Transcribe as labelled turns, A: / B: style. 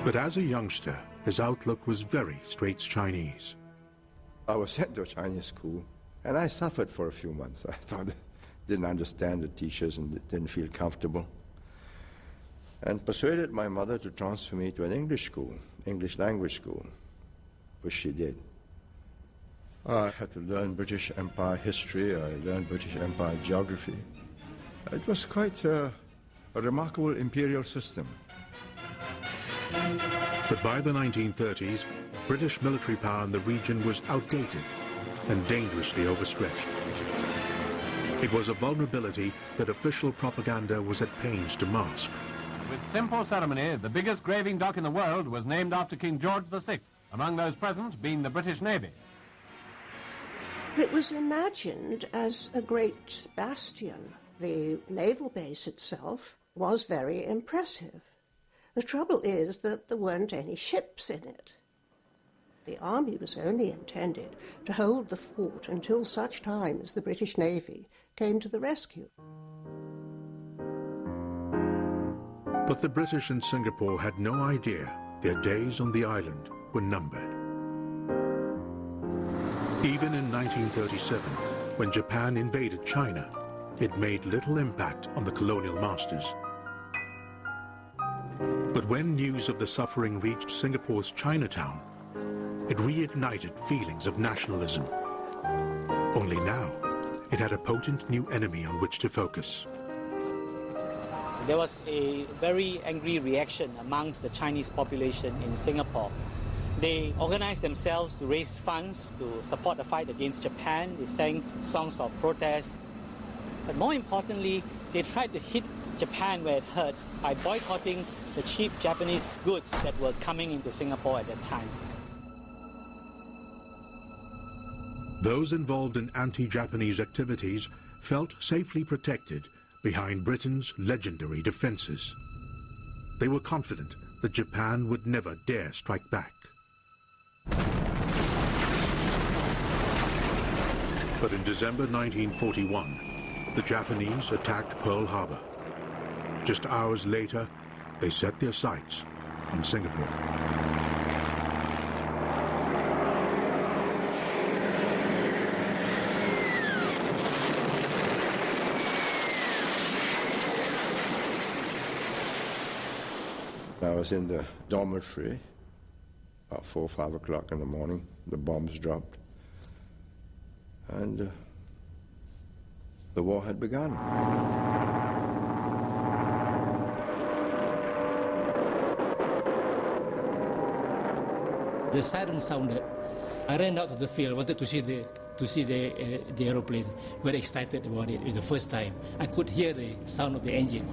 A: But as a youngster, his outlook was very Straits Chinese.
B: I was sent to a Chinese school, and I suffered for a few months. I thought, didn't understand the teachers and didn't feel comfortable. And persuaded my mother to transfer me to an English school, English language school, which she did. I had to learn British Empire history, I learned British Empire geography. It was quite a remarkable imperial system.
A: But by the 1930s, British military power in the region was outdated and dangerously overstretched. It was a vulnerability that official propaganda was at pains to mask.
C: With simple ceremony, the biggest graving dock in the world was named after King George VI, among those present being the British Navy.
D: It was imagined as a great bastion. The naval base itself was very impressive. The trouble is that there weren't any ships in it. The army was only intended to hold the fort until such time as the British Navy came to the rescue.
A: But the British in Singapore had no idea their days on the island were numbered. Even in 1937, when Japan invaded China, it made little impact on the colonial masters. But when news of the suffering reached Singapore's Chinatown, it reignited feelings of nationalism. Only now, it had a potent new enemy on which to focus.
E: There was a very angry reaction amongst the Chinese population in Singapore. They organized themselves to raise funds to support the fight against Japan. They sang songs of protest. But more importantly, they tried to hit Japan where it hurts by boycotting the cheap Japanese goods that were coming into Singapore at that time.
A: Those involved in anti-Japanese activities felt safely protected behind Britain's legendary defenses. They were confident that Japan would never dare strike back. But in December 1941, the Japanese attacked Pearl Harbor. Just hours later, they set their sights on Singapore.
B: I was in the dormitory about 4 or 5 o'clock in the morning. The bombs dropped. And the war had begun.
F: The siren sounded. I ran out to the field, wanted to see the aeroplane. Very excited about it. It was the first time. I could hear the sound of the engine.